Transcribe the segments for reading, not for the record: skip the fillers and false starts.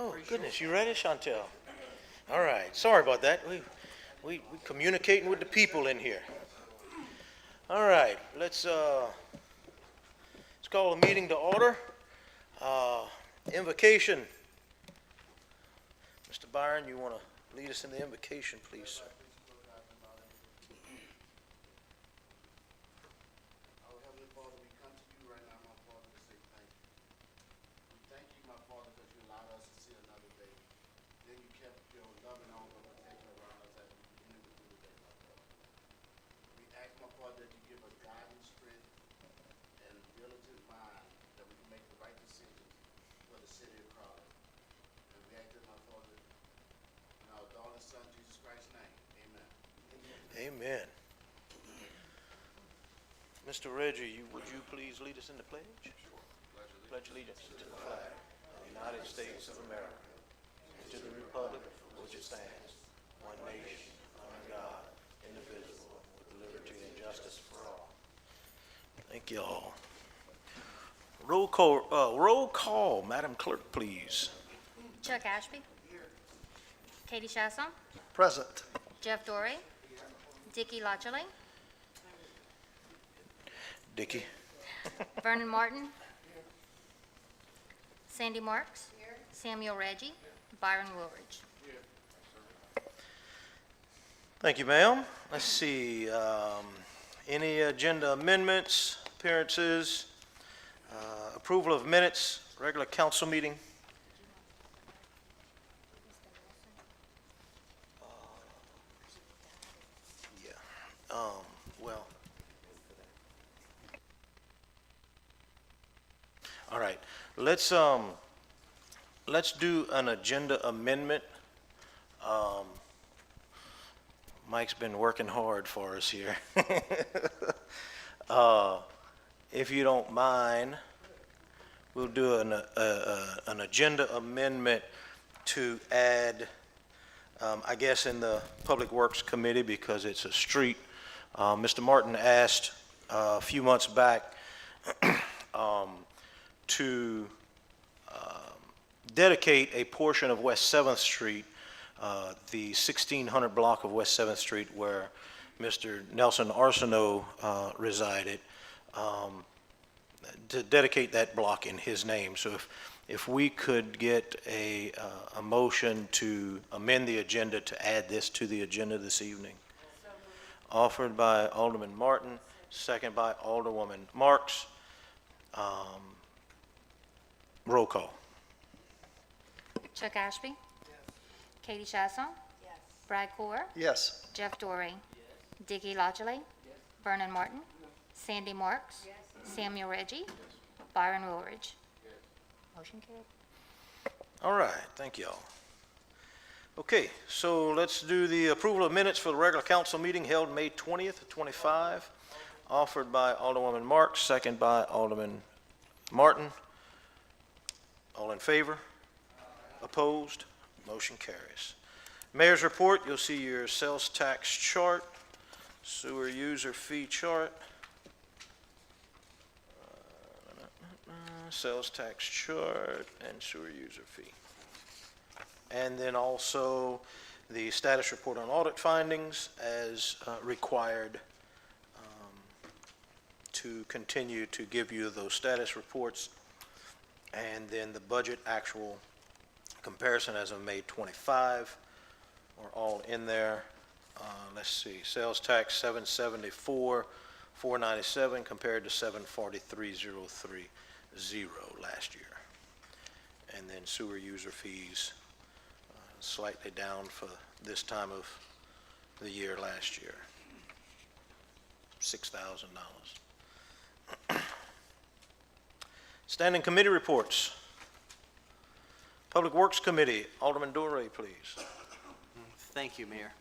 Oh, goodness, you ready, Chantel? All right, sorry about that. We communicating with the people in here. All right, let's call the meeting to order. Invocation. Mr. Byron, you want to lead us in the invocation, please, sir? That you give us guidance, strength, and diligent mind that we can make the right decisions for the city of Crowley. And we ask that, my Father, in our darling Son, Jesus Christ's name. Amen. Amen. Mr. Reggie, would you please lead us in the pledge? Sure. Pledge allegiance to the flag of the United States of America and to the republic for which it stands, one nation, under God, indivisible, with liberty and justice for all. Thank you all. Roll call, Madam Clerk, please. Chuck Ashby. Katie Chasson. Present. Jeff Dorey. Dickie Lachele. Dickie. Vernon Martin. Sandy Marks. Samuel Reggie. Byron Woolridge. Thank you, ma'am. Let's see, any agenda amendments, appearances, approval of minutes, regular council meeting? Yeah, well. All right, let's do an agenda amendment. Mike's been working hard for us here. If you don't mind, we'll do an agenda amendment to add, I guess in the Public Works Committee, because it's a street. Mr. Martin asked a few months back to dedicate a portion of West 7th Street, the 1600 block of West 7th Street where Mr. Nelson Arsenault resided, to dedicate that block in his name. So if we could get a motion to amend the agenda to add this to the agenda this evening. Offered by Alderman Martin, second by Alderwoman Marks. Roll call. Chuck Ashby. Yes. Katie Chasson. Yes. Brad Core. Yes. Jeff Dorey. Yes. Dickie Lachele. Yes. Vernon Martin. Yes. Sandy Marks. Yes. Samuel Reggie. Yes. Byron Woolridge. Yes. Motion carried. All right, thank you all. Okay, so let's do the approval of minutes for the regular council meeting held May 20th, 25. Offered by Alderwoman Marks, second by Alderman Martin. All in favor? Opposed? Motion carries. Mayor's report, you'll see your sales tax chart, sewer user fee chart, sales tax chart, and sewer user fee. And then also the status report on audit findings as required to continue to give you those status reports, and then the budget actual comparison as of May 25 are all in there. Let's see, sales tax 774, 497 compared to 743,030 last year. And then sewer user fees slightly down for this time of the year last year, $6,000. Standing committee reports. Public Works Committee, Alderman Dorey, please. Thank you, Mayor.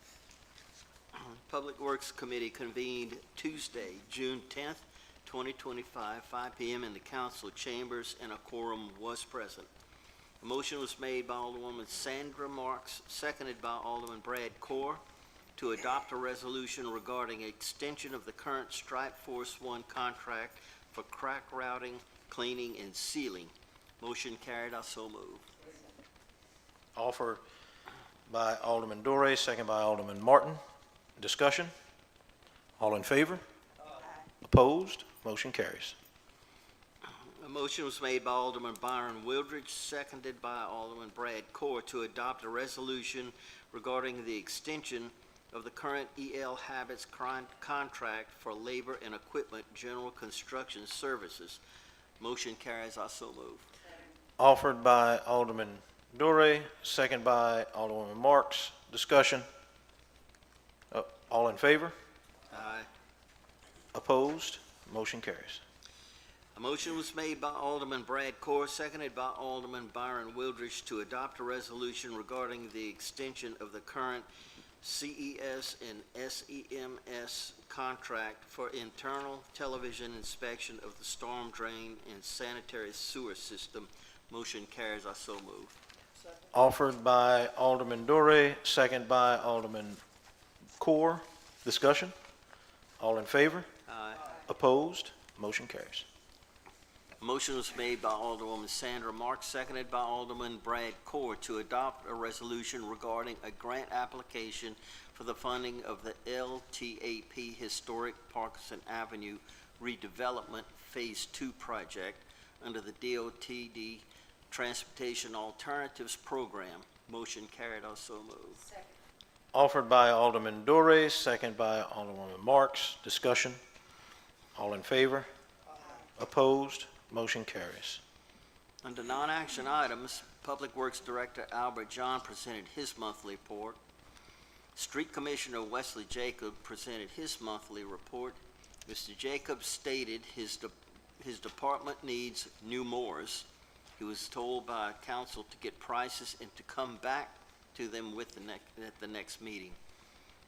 Public Works Committee convened Tuesday, June 10th, 2025, 5 p.m. in the council chambers, and a quorum was present. A motion was made by Alderwoman Sandra Marks, seconded by Alderman Brad Core, to adopt a resolution regarding extension of the current Strike Force 1 contract for crack routing, cleaning, and sealing. Motion carried. I so move. Offered by Alderman Dorey, second by Alderman Martin. Discussion? All in favor? Opposed? Motion carries. A motion was made by Alderman Byron Wildridge, seconded by Alderman Brad Core, to adopt a resolution regarding the extension of the current EL Habits contract for labor and equipment general construction services. Motion carries. I so move. Offered by Alderman Dorey, second by Alderwoman Marks. Discussion? All in favor? Aye. Opposed? Motion carries. A motion was made by Alderman Brad Core, seconded by Alderman Byron Wildridge, to adopt a resolution regarding the extension of the current CES and SEMS contract for internal television inspection of the storm drain and sanitary sewer system. Motion carries. I so move. Offered by Alderman Dorey, second by Alderman Core. Discussion? All in favor? Aye. Opposed? Motion carries. A motion was made by Alderwoman Sandra Marks, seconded by Alderman Brad Core, to adopt a resolution regarding a grant application for the funding of the LTAP Historic Parkinson Avenue Redevelopment Phase 2 project under the DOTD Transportation Alternatives Program. Motion carried. I so move. Offered by Alderman Dorey, second by Alderwoman Marks. Discussion? All in favor? Opposed? Motion carries. Under non-action items, Public Works Director Albert John presented his monthly report. Street Commissioner Wesley Jacob presented his monthly report. Mr. Jacob stated his department needs new mowers. He was told by council to get prices and to come back to them with at the next meeting.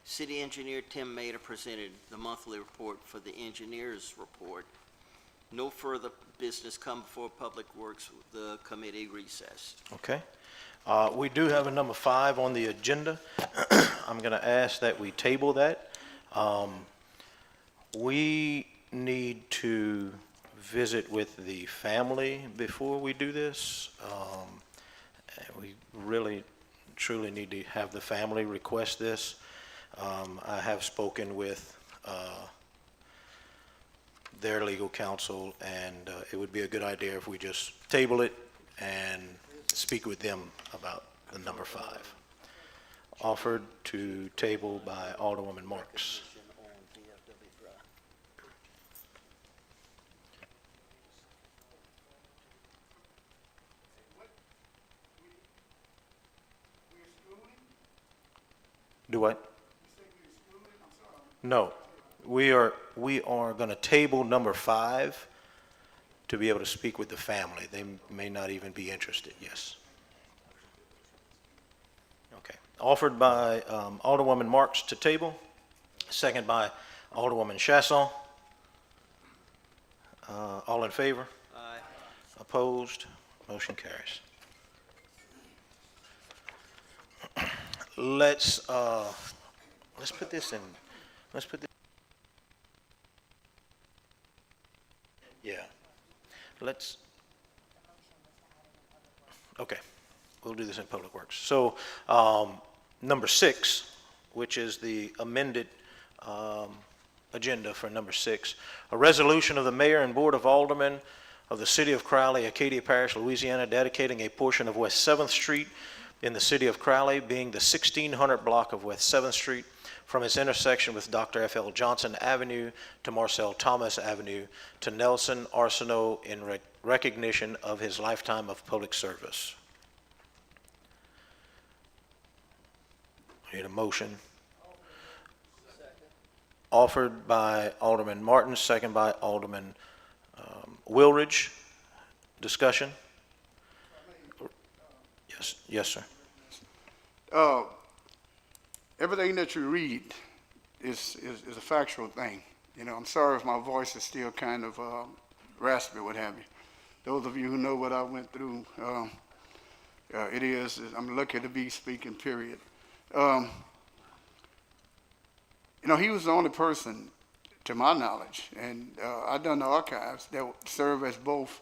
City Engineer Tim Mader presented the monthly report for the engineer's report. No further business come before Public Works. The committee recessed. Okay. We do have a number 5 on the agenda. I'm going to ask that we table that. We need to visit with the family before we do this. We really, truly need to have the family request this. I have spoken with their legal counsel, and it would be a good idea if we just table it and speak with them about the number 5. Offered to table by Alderwoman Marks. Do what? No, we are going to table number 5 to be able to speak with the family. They may not even be interested. Yes. Okay. Offered by Alderwoman Marks to table, second by Alderwoman Chasson. All in favor? Aye. Opposed? Motion carries. Let's put this in. Let's put this. Yeah. Let's. Okay. We'll do this in Public Works. So, number 6, which is the amended agenda for number 6, a resolution of the mayor and board of aldermen of the city of Crowley, Acadia Parish, Louisiana, dedicating a portion of West 7th Street in the city of Crowley, being the 1600 block of West 7th Street, from its intersection with Dr. F.L. Johnson Avenue to Marcel Thomas Avenue to Nelson Arsenault in recognition of his lifetime of public service. Need a motion. Offered by Alderman Martin, second by Alderman Wildridge. Discussion? Yes, sir. Everything that you read is a factual thing. You know, I'm sorry if my voice is still kind of raspy, what have you. Those of you who know what I went through, I'm lucky to be speaking, period. You know, he was the only person, to my knowledge, and I've done the archives, that served as both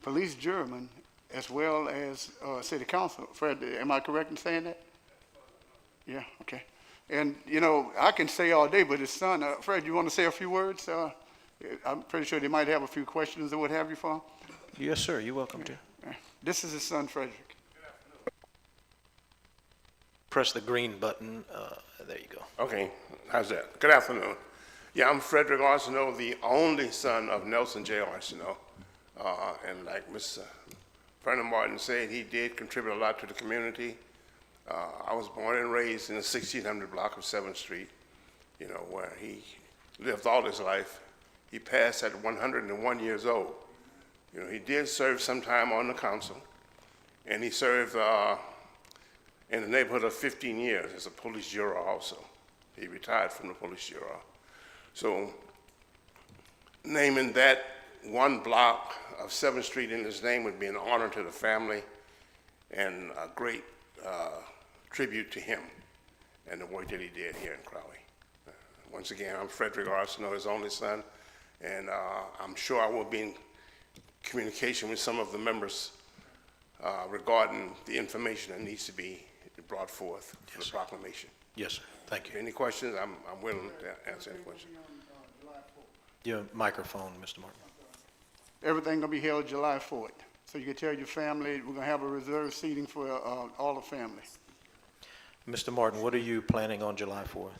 police juryman as well as city council. Fred, am I correct in saying that? Yeah, okay. And, you know, I can say all day, but his son, Fred, you want to say a few words? I'm pretty sure they might have a few questions or what have you for him. Yes, sir, you're welcome to. This is his son, Frederick. Press the green button, there you go. Okay, how's that? Good afternoon. Yeah, I'm Frederick Arsenault, the only son of Nelson J. Arsenault. And like Ms. Vernon Martin said, he did contribute a lot to the community. I was born and raised in the 1600 block of 7th Street, you know, where he lived all his life. He passed at 101 years old. You know, he did serve some time on the council, and he served in the neighborhood of 15 years as a police juror also. He retired from the police juror. So naming that one block of 7th Street in his name would be an honor to the family and a great tribute to him and the work that he did here in Crowley. Once again, I'm Frederick Arsenault, his only son, and I'm sure I will be in communication with some of the members regarding the information that needs to be brought forth for the proclamation. Yes, sir, thank you. Any questions? I'm willing to answer any questions. Your microphone, Mr. Martin. Everything gonna be held July 4th. So you can tell your family, we're gonna have a reserved seating for all the family. Mr. Martin, what are you planning on July 4th?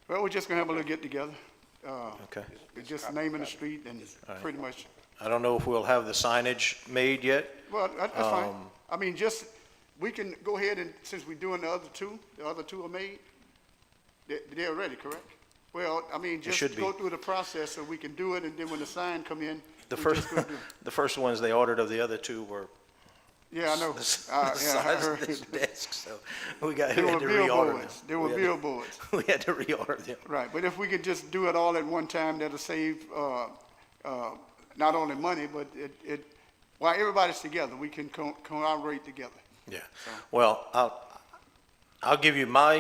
Well, we're just gonna have a little get together. Okay. It's just naming the street and pretty much, I don't know if we'll have the signage made yet. well, that's fine. I mean, just, we can go ahead and, since we're doing the other two are made, they're ready, correct? Well, I mean, should just be. go through the process so we can do it, and then when the sign come in, The we first, just go do it. the first ones they ordered of the other two were Yeah, I know. the Yeah, I size heard. of this desk, so we had They to were reorder them. billboards. They were We had to- billboards. We had to reorder them. Right, but if we could just do it all at one time, that'll save, not only money, but while everybody's together, we can collaborate together. Yeah. Well, I'll give you my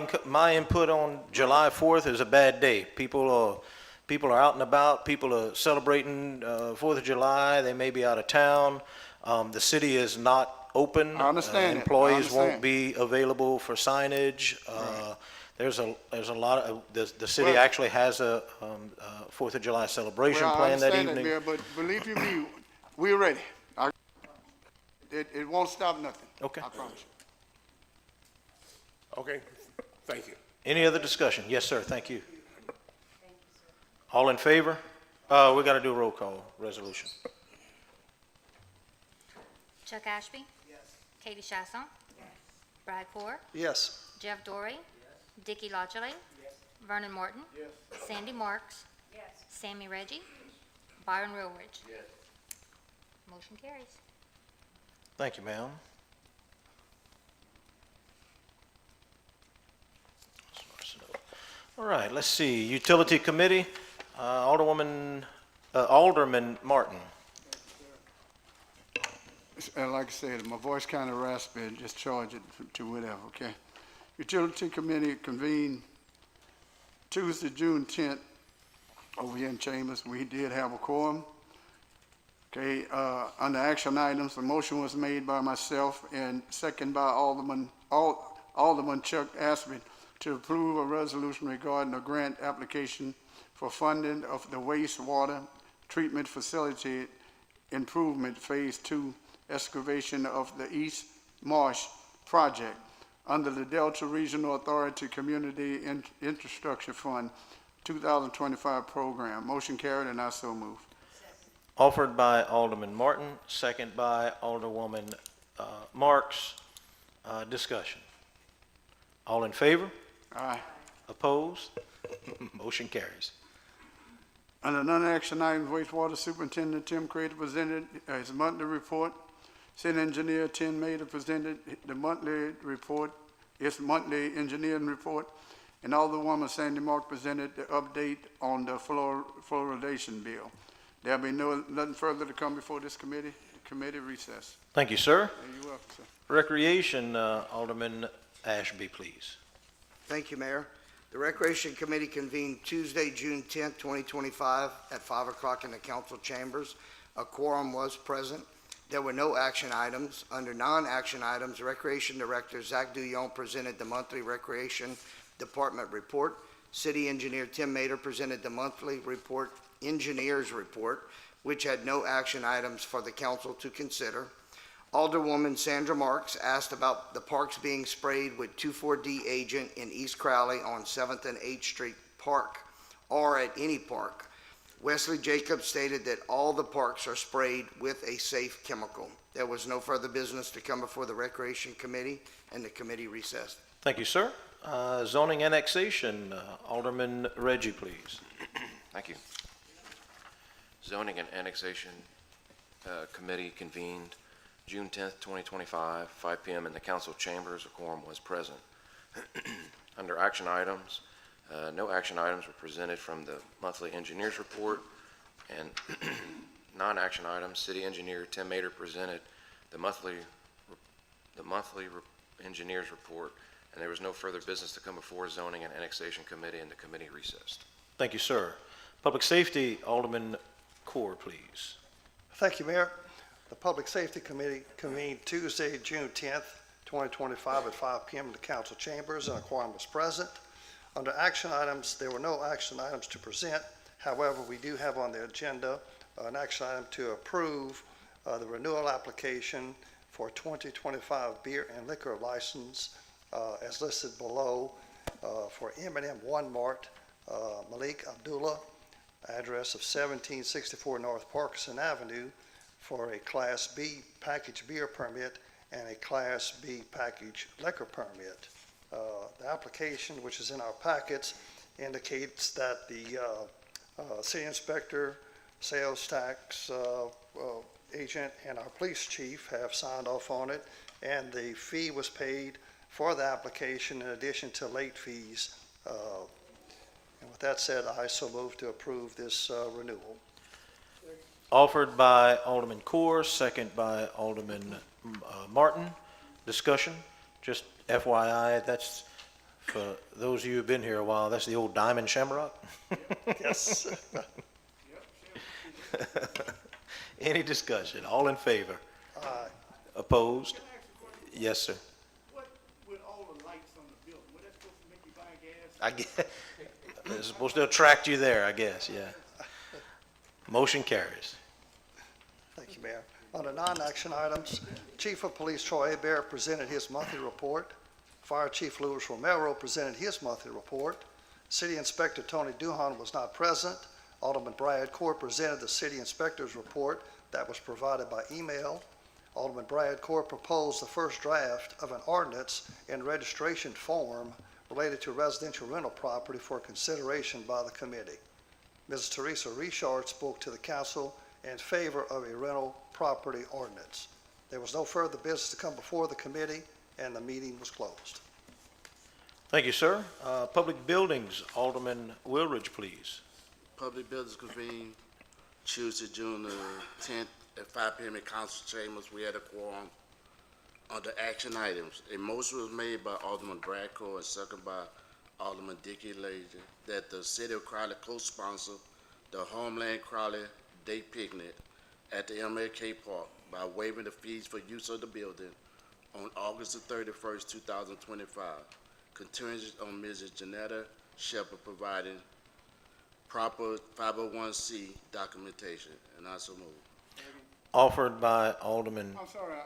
input on July 4th is a bad day. People are out and about. People are celebrating 4th of July. They may be out of town. The city is not open. I understand that. I Employees won't understand. be available for signage. There's a lot of, the city Well- actually has a 4th of July celebration Well, I planned that understand evening. Mayor, but believe you me, we're ready. It won't stop nothing. Okay. I promise you. Okay, thank you. Any other discussion? Yes, sir, thank you. All in favor? We got to do a roll call resolution. Chuck Ashby? Yes. Katie Chasson? Yes. Brad Core? Yes. Jeff Dorey? Dickie Lodgley? Yes. Vernon Morton? Yes. Sandy Marks? Yes. Sammy Reggie? Byron Rollridge? Yes. Motion carries. Thank you, ma'am. All right, let's see, Utility Committee, Alderman Martin. And like I said, my voice kind of raspy, just charge it to whatever, okay? Utility Committee convened Tuesday, June 10th, over here in Chambers. We did have a quorum. Okay, under action items, a motion was made by myself and second by Alderman Chuck Ashby to approve a resolution regarding a grant application for funding of the wastewater treatment facility improvement Phase 2 excavation of the East Marsh project under the Delta Regional Authority Community Infrastructure Fund 2025 program. Motion carried, and I so move. Offered by Alderman Martin, second by Alderwoman Marks. Discussion. All in favor? Aye. Opposed? Motion carries. Under non-action items, wastewater superintendent Tim Crater presented his monthly report. City engineer Tim Mader presented the monthly report, his monthly engineering report. And Alderwoman Sandy Mark presented the update on the fluoridation bill. There'll be nothing further to come before this committee. Committee recess. Thank you, sir. You're welcome, sir. Recreation, Alderman Ashby, please. Thank you, Mayor. The Recreation Committee convened Tuesday, June 10th, 2025, at 5 o'clock in the council chambers. A quorum was present. There were no action items. Under non-action items, Recreation Director Zach Duyon presented the monthly Recreation Department report. City Engineer Tim Mater presented the monthly engineer's report, which had no action items for the council to consider. Alderwoman Sandra Marks asked about the parks being sprayed with 2,4-D agent in East Crowley on 7th and 8th Street Park, or at any park. Wesley Jacobs stated that all the parks are sprayed with a safe chemical. There was no further business to come before the Recreation Committee, and the committee recessed. Thank you, sir. Zoning annexation, Alderman Reggie, please. Thank you. Zoning and Annexation Committee convened June 10th, 2025, 5 p.m. in the council chambers. A quorum was present. Under action items, no action items were presented from the monthly engineer's report, and non-action items, City Engineer Tim Mater presented the monthly engineer's report, and there was no further business to come before Zoning and Annexation Committee, and the committee recessed. Thank you, sir. Public Safety, Alderman Core, please. Thank you, Mayor. The Public Safety Committee convened Tuesday, June 10th, 2025 at 5 p.m. in the council chambers, and a quorum was present. Under action items, there were no action items to present. However, we do have on the agenda an action item to approve the renewal application for 2025 beer and liquor license as listed below for M&M One Mart, Malik Abdullah, address of 1764 North Parkinson Avenue, for a Class B package beer permit and a Class B package liquor permit. The application, which is in our packets, indicates that the city inspector, sales tax agent, and our police chief have signed off on it, and the fee was paid for the application in addition to late fees. And with that said, I so move to approve this renewal. Offered by Alderman Core, second by Alderman Martin. Discussion, just FYI, that's, for those of you who've been here a while, that's the old Diamond Shamrock. Yes. Any discussion? All in favor? Aye. Opposed? Yes, sir. What with all the lights on the building, what that's supposed to make you buy gas? I guess, it's supposed to attract you there, I guess, yeah. Motion carries. Thank you, Mayor. On the non-action items, Chief of Police Troy Hebert presented his monthly report. Fire Chief Louis Romero presented his monthly report. City Inspector Tony Duhan was not present. Alderman Brad Core presented the city inspector's report that was provided by email. Alderman Brad Core proposed the first draft of an ordinance and registration form related to residential rental property for consideration by the committee. Mrs. Teresa Richard spoke to the council in favor of a rental property ordinance. There was no further business to come before the committee, and the meeting was closed. Thank you, sir. Public Buildings, Alderman Wilridge, please. Public business convened Tuesday, June the 10th at 5 p.m. in council chambers. We had a quorum. Under action items, a motion was made by Alderman Brad Core and seconded by Alderman Dickie Lazy that the city of Crowley co-sponsor the Homeland Crowley Day Picnic at the MLK Park by waiving the fees for use of the building on August the 31st, 2025, contingent on Mrs. Janetta Shepherd providing proper 501c documentation, and I so move. Offered by Alderman, I'm sorry,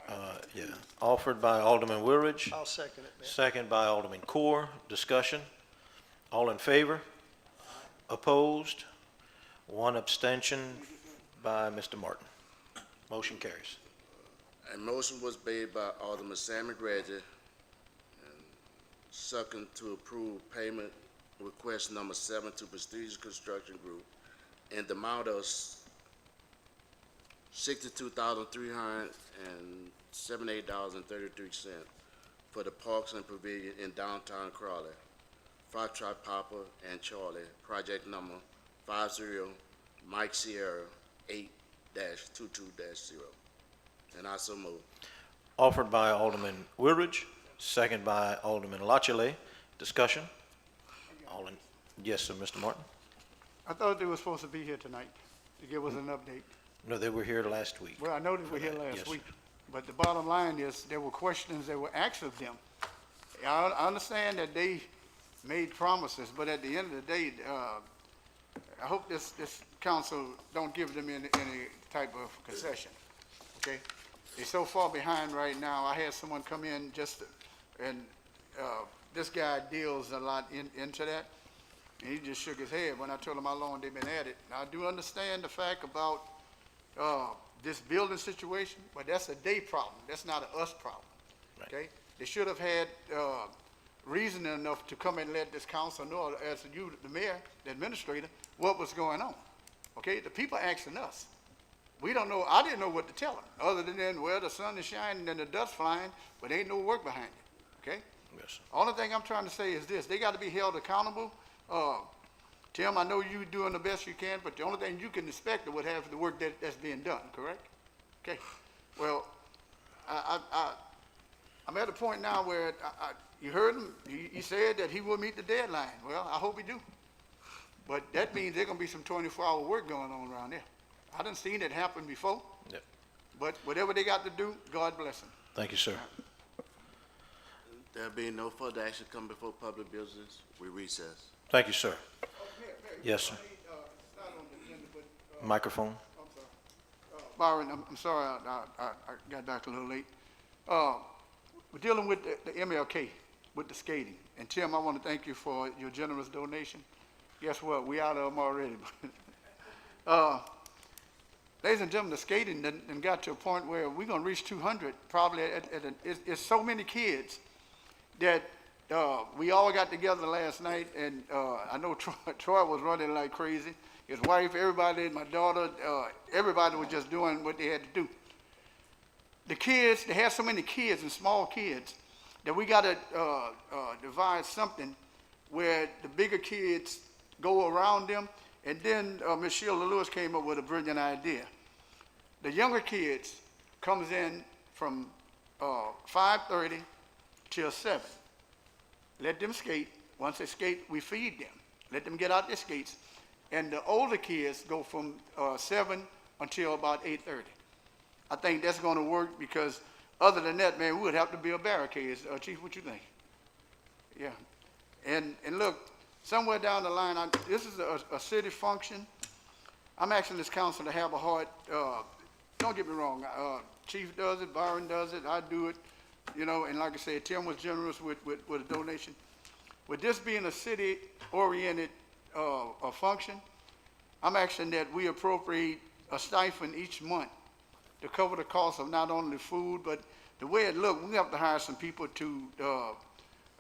offered by Alderman Wilridge, I'll second it, Mayor. second by Alderman Core. Discussion. All in favor? Opposed? One abstention by Mr. Martin. Motion carries. A motion was made by Alderman Sammy Reggie, and second to approve payment request number 7 to Prestigious Construction Group in the amount of $62,378.33 for the Parks and Pavilion in downtown Crowley. Foxtrot Papa and Charlie, project number 50 Mike Sierra 8-22-0. And I so move. Offered by Alderman Wilridge, second by Alderman Lachele. Discussion. Yes, sir, Mr. Martin. I thought they were supposed to be here tonight to give us an update. No, they were here last week. Well, I know they were here Yes, last sir. week, but the bottom line is, there were questions that were asked of them. I understand that they made promises, but at the end of the day, I hope this council don't give them any type of concession, okay? They're so far behind right now. I had someone come in and this guy deals a lot into that, and he just shook his head when I told him how long they've been at it. Now, I do understand the fact about this building situation, but that's a day problem. That's not an us problem, okay? They should have had reason enough to come and let this council know, as you, the mayor, the administrator, what was going on, okay? The people asking us. We don't know, I didn't know what to tell them, other than, well, the sun is shining and the dust flying, but ain't no work behind it, okay? Yes, sir. Only thing I'm trying to say is this: they got to be held accountable. Tim, I know you doing the best you can, but the only thing you can expect would have the work that's being done, correct? Okay. Well, I'm at a point now where you heard him. He said that he will meet the deadline. Well, I hope he do. But that means there's gonna be some 24-hour work going on around there. I done seen it happen before. Yep. But whatever they got to do, God bless them. Thank you, sir. There being no further action come before public business, we recess. Thank you, sir. Yes, sir. Microphone. Byron, I'm sorry, I got back a little late. We're dealing with the MLK, with the skating. And Tim, I want to thank you for your generous donation. Guess what? We out of them already. Ladies and gentlemen, the skating done got to a point where we're going to reach 200 probably. It's so many kids that we all got together last night, and I know Troy was running like crazy. His wife, everybody, my daughter, everybody was just doing what they had to do. The kids, they have so many kids and small kids that we got to devise something where the bigger kids go around them. And then Ms. Sheila Lewis came up with a brilliant idea. The younger kids comes in from 5:30 till 7. Let them skate. Once they skate, we feed them. Let them get out their skates. And the older kids go from 7 until about 8:30. I think that's going to work, because other than that, man, we would have to build barricades. Chief, what you think? Yeah. And look, somewhere down the line, this is a city function. I'm asking this council to have a heart. Don't get me wrong. Chief does it, Byron does it, I do it, you know, and like I said, Tim was generous with a donation. With this being a city-oriented function, I'm asking that we appropriate a stipend each month to cover the cost of not only food, but the way it looks, we have to hire some people to,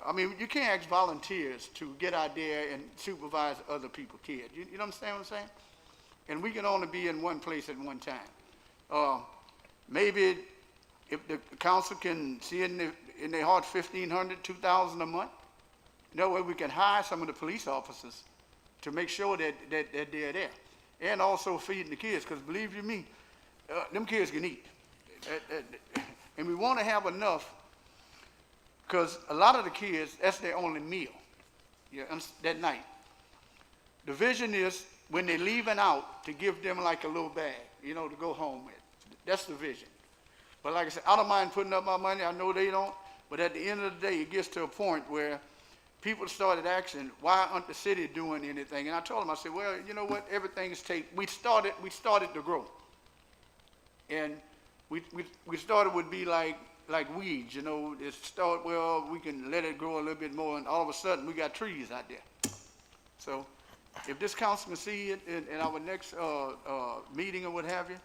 I mean, you can't ask volunteers to get out there and supervise other people's kids. You understand what I'm saying? And we can only be in one place at one time. Maybe if the council can see in their heart $1,500, $2,000 a month, that way we can hire some of the police officers to make sure that they're there. And also feeding the kids, because believe you me, them kids can eat. And we want to have enough, because a lot of the kids, that's their only meal, that night. The vision is, when they're leaving out, to give them like a little bag, to go home with. That's the vision. But like I said, I don't mind putting up my money. I know they don't. But at the end of the day, it gets to a point where people started asking, why aren't the city doing anything? And I told them, I said, well, you know what? Everything is we started to grow. And we started would be like weeds, It started, well, we can let it grow a little bit more, and all of a sudden we got trees out there. So if this council can see it in our next meeting or what have you,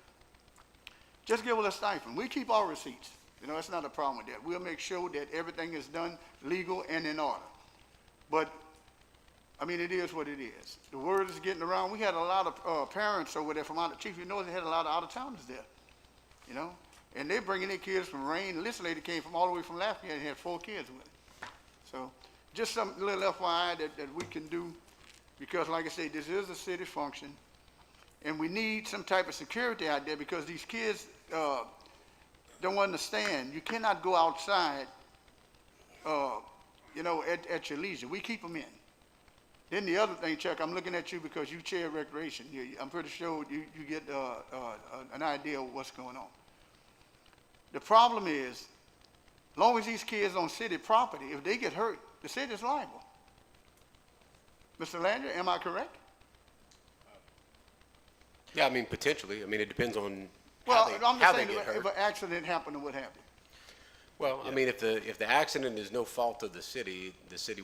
just give us a stipend. We keep our receipts. It's not a problem with that. We'll make sure that everything is done legal and in order. But, I mean, it is what it is. The word is getting around. We had a lot of parents over there from out of, Chief, they had a lot of out-of-towners there. And they're bringing their kids from Rain. This lady came from all the way from Lafayette and had 4 kids with her. So just some little FYI that we can do, because like I say, this is a city function, and we need some type of security out there, because these kids don't understand. You cannot go outside, at your leisure. We keep them in. Then the other thing, Chuck, I'm looking at you because you chair recreation. I'm pretty sure you get an idea of what's going on. The problem is, as long as these kids on city property, if they get hurt, the city is liable. Mr. Landry, am I correct? Yeah, I mean, potentially. I mean, it depends on Well, how I'm they just saying get if hurt. an accident happened or what have you. Well, I mean, if the accident is no fault of the city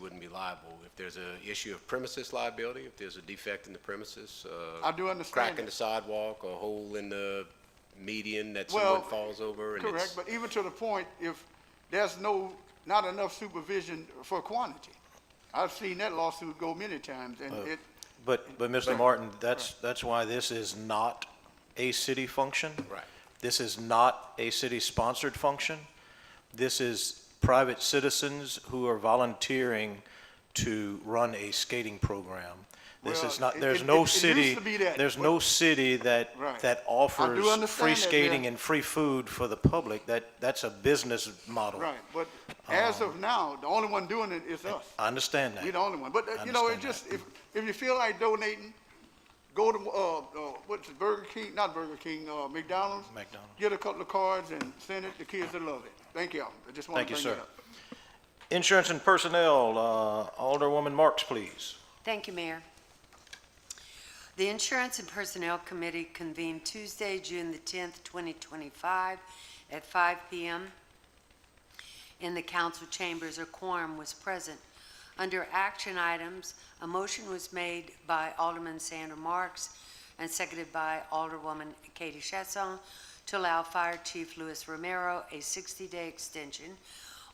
wouldn't be liable. If there's an issue of premises liability, if there's a defect in the premises, I do understand crack in that. the sidewalk, a hole in the median that Well, someone falls over, and Correct, it's, but even to the point, if there's not enough supervision for quantity. I've seen that lawsuit go many times, and But Mr. Martin, that's why this is not a city function. Right. This is not a city-sponsored function. This is private citizens who are volunteering to run a skating program. This Well, is not, it- there's it- no it used city, to be that, there's but- no city that Right. offers understand free that, skating Bill. and free food for the public. That's a business model. right, but as of now, the only one doing it is us. I understand that. We're the only one. But, you know, it understand just, if you feel like donating, go to, what's it, Burger King, not Burger King, McDonald's. McDonald's. Get a couple of cards and send it. The kids will love it. Thank you. I just want Thank to you, bring sir. it up. Insurance and Personnel, Alderwoman Marks, please. Thank you, Mayor. The Insurance and Personnel Committee convened Tuesday, June the 10th, 2025, at 5 p.m. in the council chambers. A quorum was present. Under action items, a motion was made by Alderman Sandra Marks and seconded by Alderwoman Katie Chasson to allow Fire Chief Luis Romero a 60-day extension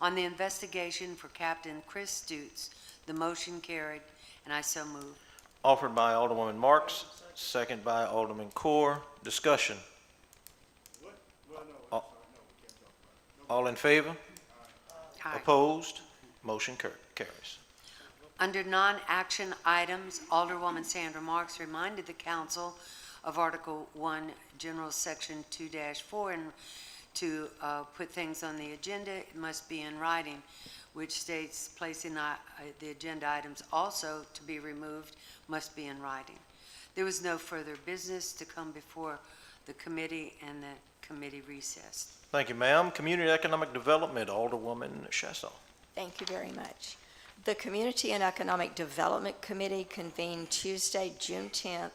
on the investigation for Captain Chris Stutz. The motion carried, and I so move. Offered by Alderwoman Marks, second by Alderman Core. Discussion. All in favor? Aye. Opposed? Motion carries. Under non-action items, Alderwoman Sandra Marks reminded the council of Article 1, General Section 2-4, and to put things on the agenda, it must be in writing, which states placing the agenda items also to be removed must be in writing. There was no further business to come before the committee, and the committee recessed. Thank you, ma'am. Community Economic Development, Alderwoman Chasson. Thank you very much. The Community and Economic Development Committee convened Tuesday, June 10th,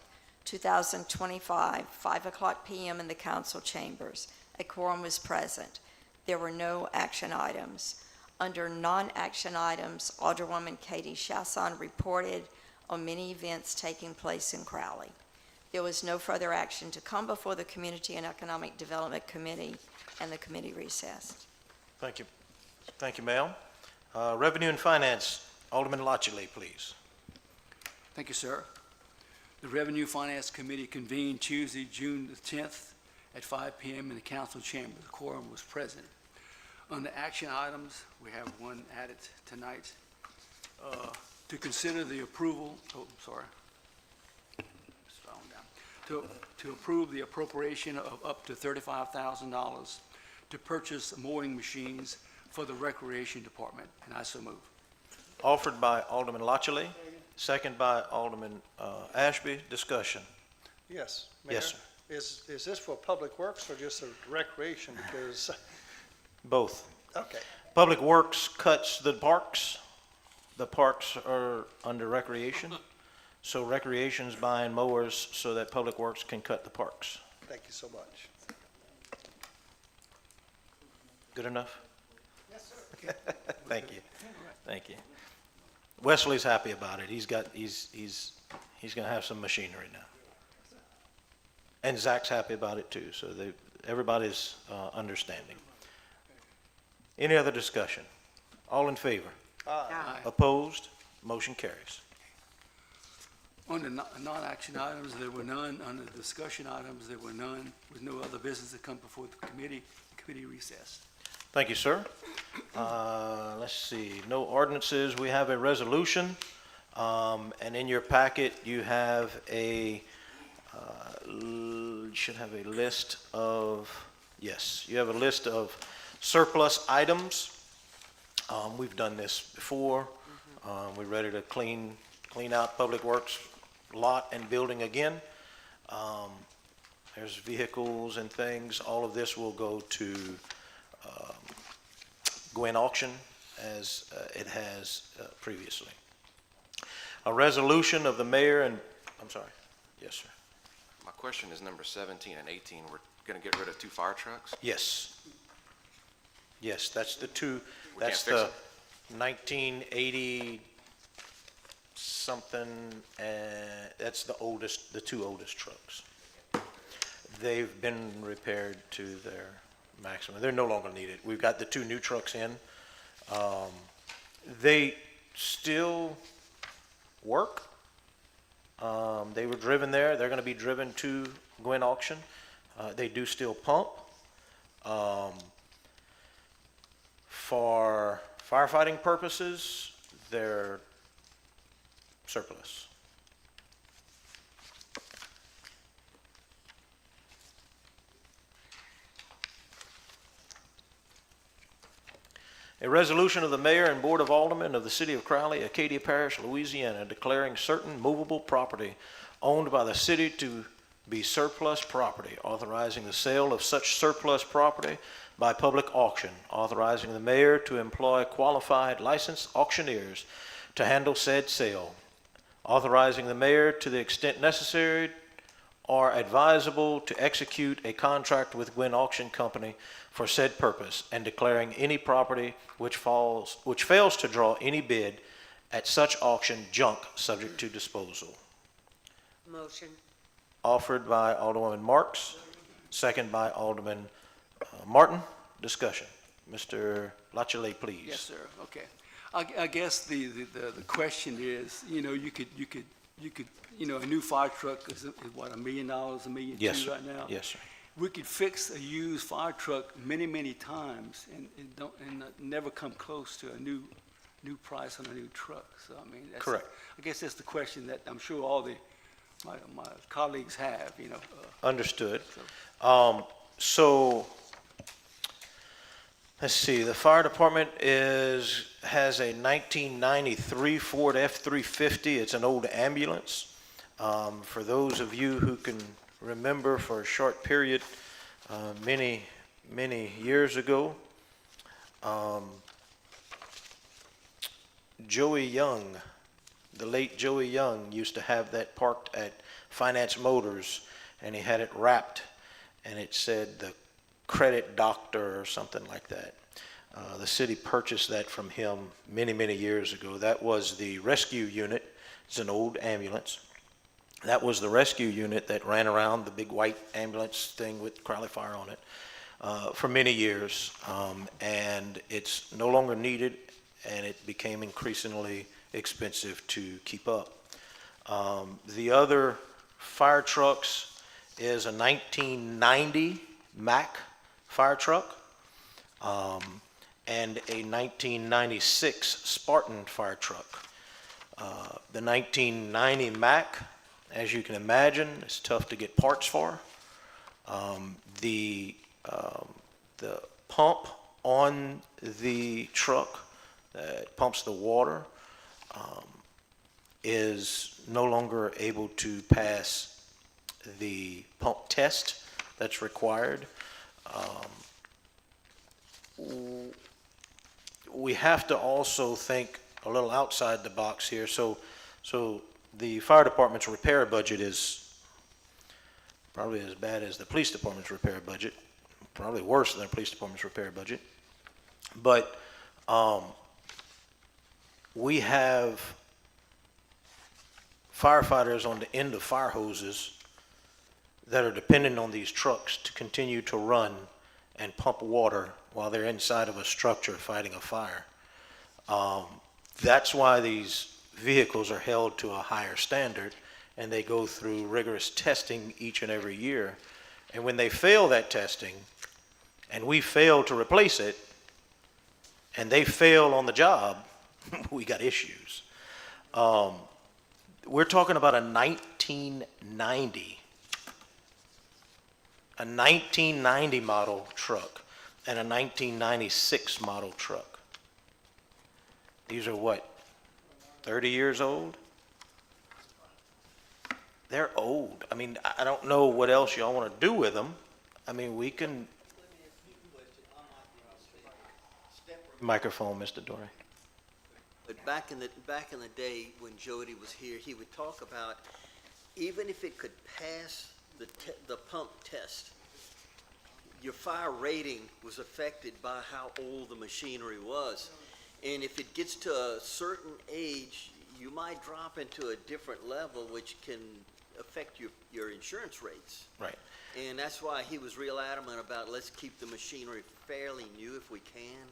2025, 5 o'clock p.m. in the council chambers. A quorum was present. There were no action items. Under non-action items, Alderwoman Katie Chasson reported on many events taking place in Crowley. There was no further action to come before the Community and Economic Development Committee, and the committee recessed. Thank you. Thank you, ma'am. Revenue and Finance, Alderman Lachele, please. Thank you, sir. The Revenue Finance Committee convened Tuesday, June the 10th at 5 p.m. in the council chamber. The quorum was present. On the action items, we have one added tonight. To consider the approval, to approve the appropriation of up to $35,000 to purchase mowing machines for the Recreation Department, and I so move. Offered by Alderman Lachele, second by Alderman Ashby. Discussion. Yes, Mayor? Yes, sir. Is this for Public Works or just a recreation? Because, Both. okay, Public Works cuts the parks. The parks are under Recreation. So Recreation's buying mowers so that Public Works can cut the parks. thank you so much. Good enough? Yes, sir. Thank you. Thank you. Wesley's happy about it. He's gonna have some machinery now. And Zach's happy about it too, so everybody's understanding. Any other discussion? All in favor? Aye. Opposed? Motion carries. On the non-action items, there were none. On the discussion items, there were none. With no other business to come before the committee recessed. Thank you, sir. Let's see, no ordinances. We have a resolution, and in your packet, you have should have a list of, yes, you have a list of surplus items. We've done this before. We're ready to clean clean out Public Works lot and building again. There's vehicles and things. All of this will go to Gwen Auction as it has previously. A resolution of the mayor and, I'm sorry, yes, sir. My question is number 17 and 18. We're going to get rid of 2 fire trucks? Yes. Yes, that's the two, We can't that's fix the it? 1980 something, and that's the oldest, the 2 oldest trucks. They've been repaired to their maximum. They're no longer needed. We've got the 2 new trucks in. They still work. They were driven there. They're going to be driven to Gwen Auction. They do still pump. For firefighting purposes, they're surplus. A resolution of the mayor and board of aldermen of the city of Crowley, Acadia Parish, Louisiana, declaring certain movable property owned by the city to be surplus property, authorizing the sale of such surplus property by public auction, authorizing the mayor to employ qualified licensed auctioneers to handle said sale, authorizing the mayor to the extent necessary or advisable to execute a contract with Gwen Auction Company for said purpose, and declaring any property which fails to draw any bid at such auction junk, subject to disposal. Motion. Offered by Alderwoman Marks, second by Alderman Martin. Discussion. Mr. Lachele, please. Yes, sir, okay. I guess the question is, you know, you could, you know, a new fire truck is what, $1 million, $1.2 million Yes, sir. right now? Yes, sir. We could fix a used fire truck many times and never come close to a new price on a new truck. So, I mean, that's. Correct. I guess that's the question that I'm sure all my colleagues have, you know. Understood. So, let's see, the fire department has a 1993 Ford F-350. It's an old ambulance. For those of you who can remember, for a short period, many years ago, Joey Young, the late Joey Young, used to have that parked at Finance Motors, and he had it wrapped, and it said the Credit Doctor or something like that. The city purchased that from him many years ago. That was the rescue unit. It's an old ambulance. That was the rescue unit that ran around, the big white ambulance thing with Crowley Fire on it, for many years. And it's no longer needed, and it became increasingly expensive to keep up. The other fire trucks is a 1990 Mack fire truck, and a 1996 Spartan fire truck. The 1990 Mack, as you can imagine, is tough to get parts for. The pump on the truck that pumps the water is no longer able to pass the pump test that's required. We have to also think a little outside the box here. So the fire department's repair budget is probably as bad as the police department's repair budget, probably worse than the police department's repair budget. But we have firefighters on the end of fire hoses that are dependent on these trucks to continue to run and pump water while they're inside of a structure fighting a fire. That's why these vehicles are held to a higher standard, and they go through rigorous testing each and every year. And when they fail that testing, and we fail to replace it, and they fail on the job, we got issues. We're talking about a 1990 model truck and a 1996 model truck. These are what, 30 years old? they're old. I mean, I don't know what else y'all want to do with them. I mean, we can. Microphone, Mr. Dory. But back in the day when Jody was here, he would talk about even if it could pass the pump test, your fire rating was affected by how old the machinery was. And if it gets to a certain age, you might drop into a different level, which can affect your insurance rates. Right. And that's why he was real adamant about let's keep the machinery fairly new if we can.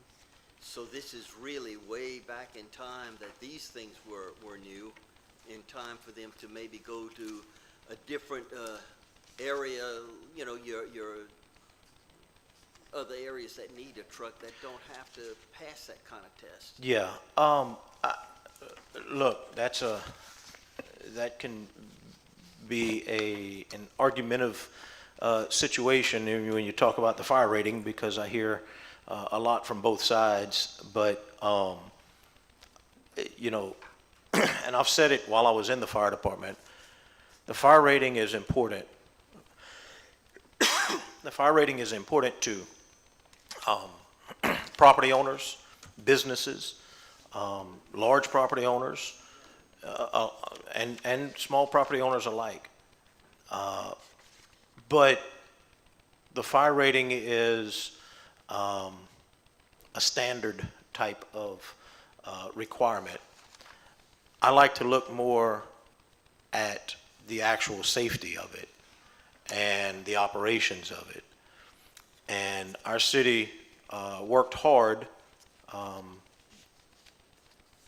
So this is really way back in time that these things were new, in time for them to maybe go to a different area, you know, your other areas that need a truck that don't have to pass that kind of test. Yeah. Look, that can be an argumentative situation when you talk about the fire rating, because I hear a lot from both sides. But you know, and I've said it while I was in the fire department, the fire rating is important. The fire rating is important to property owners, businesses, large property owners, and small property owners alike. But the fire rating is a standard type of requirement. I like to look more at the actual safety of it and the operations of it. And our city worked hard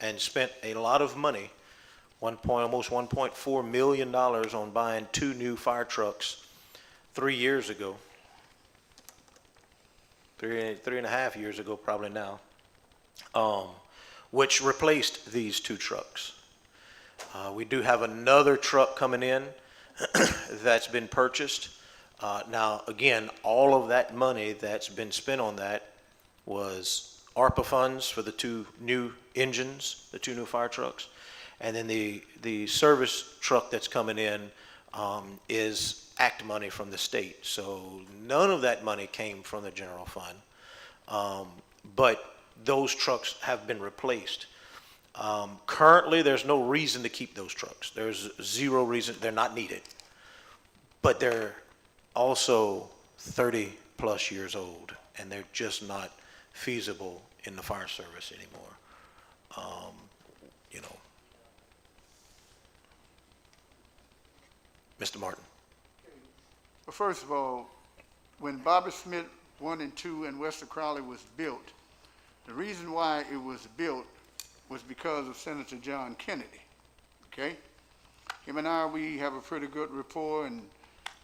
and spent a lot of money, almost $1.4 million on buying 2 new fire trucks 3 years ago. 3.5 years ago, probably now, which replaced these 2 trucks. We do have another truck coming in that's been purchased. Now, again, all of that money that's been spent on that was ARPA funds for the 2 new engines, the 2 new fire trucks. And then the service truck that's coming in is ACT money from the state. So none of that money came from the general fund. But those trucks have been replaced. Currently, there's no reason to keep those trucks. There's zero reason. They're not needed. But they're also 30 plus years old, and they're just not feasible in the fire service anymore. You know. Mr. Martin. Well, first of all, when Bobby Smith 1 and 2 and West of Crowley was built, the reason why it was built was because of Senator John Kennedy, okay? Him and I, we have a pretty good rapport, and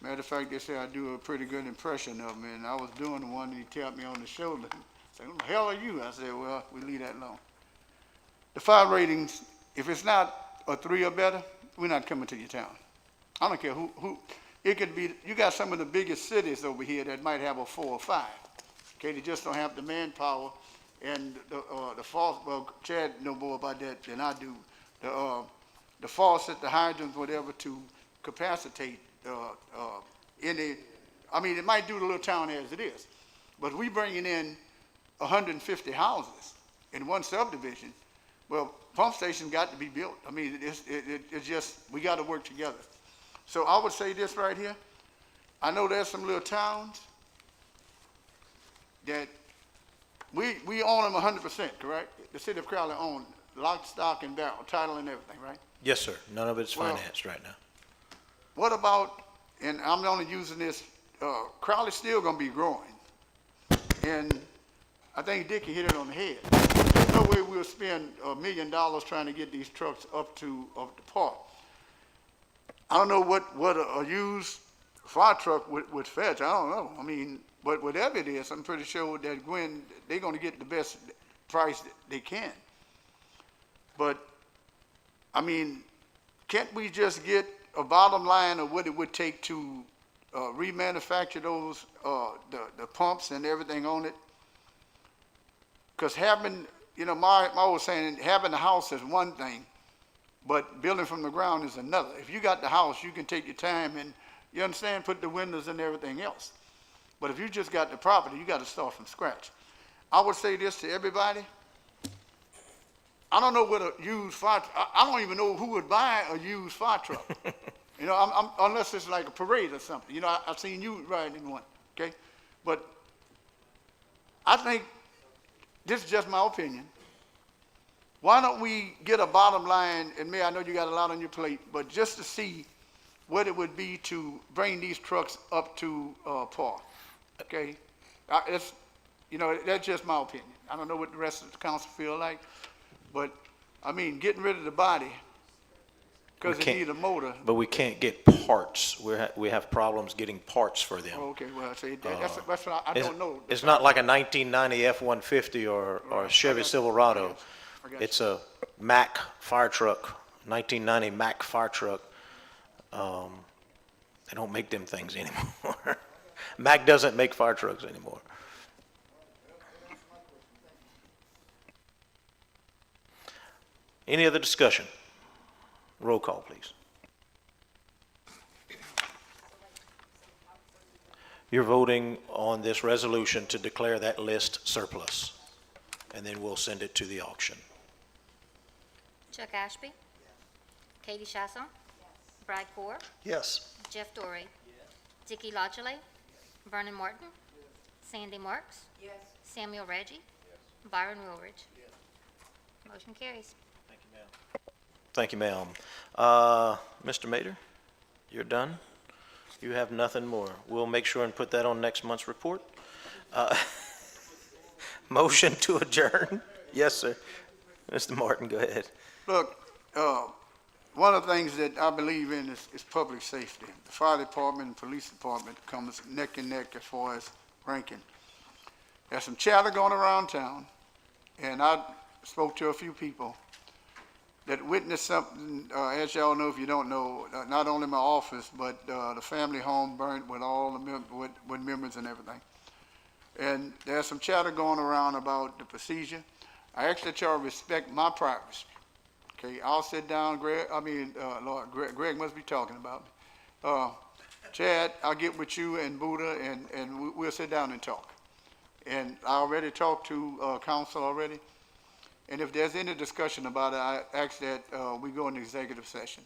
matter of fact, they say I do a pretty good impression of him, and I was doing the one, and he tapped me on the shoulder and said, "Who the hell are you?" I said, "Well, we leave that alone." The fire ratings, if it's not a 3 or better, we're not coming to your town. I don't care who, it could be, you got some of the biggest cities over here that might have a 4 or 5. Okay, they just don't have the manpower and the false, well, Chad know more about that than I do. The faucet, the hydrants, whatever, to capacitate any, I mean, it might do the little town as it is, but we bringing in 150 houses in one subdivision. Well, pump stations got to be built. I mean, it's just, we got to work together. So I would say this right here. I know there's some little towns that we own them 100%, correct? The city of Crowley owns lock, stock, and barrel, title and everything, right? Yes, sir. None of it's financed right now. What about, and I'm only using this, Crowley's still going to be growing. And I think Dickie hit it on the head. There's no way we'll spend $1 million trying to get these trucks up to par. I don't know what a used fire truck would fetch. I don't know. I mean, but whatever it is, I'm pretty sure that Gwen, they're going to get the best price they can. But, I mean, can't we just get a bottom line of what it would take to remanufacture those, the pumps and everything on it? Because having, you know, my was saying having the house is one thing, but building from the ground is another. If you got the house, you can take your time and, you understand, put the windows and everything else. But if you just got the property, you got to start from scratch. I would say this to everybody. I don't know what a used fire, I don't even know who would buy a used fire truck. You know, unless it's like a parade or something. You know, I've seen you riding in one, okay? But I think, this is just my opinion, why don't we get a bottom line, and Mayor, I know you got a lot on your plate, but just to see what it would be to bring these trucks up to par, okay? It's, you know, that's just my opinion. I don't know what the rest of the council feel like, but, I mean, getting rid of the body, because it need a motor. But we can't get parts. We have problems getting parts for them. Okay, well, see, that's what I don't know. It's not like a 1990 F-150 or a Chevy Silverado. I got you. It's a Mack fire truck, 1990 Mack fire truck. They don't make them things anymore. Mack doesn't make fire trucks anymore. Any other discussion? Roll call, please. You're voting on this resolution to declare that list surplus, and then we'll send it to the auction. Chuck Ashby. Katie Chasson. Brad Core. Yes. Jeff Dorey. Dickie Lodgley. Vernon Martin. Sandy Marks. Samuel Reggie. Byron Woolridge. Motion carries. Thank you, ma'am. Mr. Mater, you're done? You have nothing more. We'll make sure and put that on next month's report. Motion to adjourn? Yes, sir. Mr. Martin, go ahead. Look, one of the things that I believe in is public safety. The fire department and police department comes neck and neck as far as ranking. There's some chatter going around town, and I spoke to a few people that witnessed something, as y'all know, if you don't know, not only my office, but the family home burnt with all the with members and everything. And there's some chatter going around about the procedure. I ask that y'all respect my privacy. Okay, I'll sit down, Greg must be talking about me. Chad, I'll get with you and Buddha, and we'll sit down and talk. And I already talked to council already. And if there's any discussion about it, I ask that we go into executive session,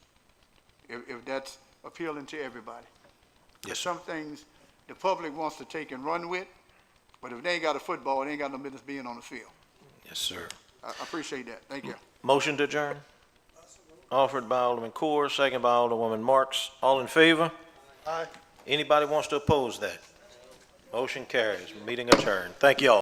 if that's appealing to everybody. Yes, Some things the public wants to take and run with, but if they ain't got a football, they ain't got no business being on the field. Yes, sir. I appreciate that. Thank you. Motion to adjourn? Offered by Alderman Core, second by Alderwoman Marks. All in favor? Aye. Anybody wants to oppose that? Motion carries. Meeting adjourned. Thank you all.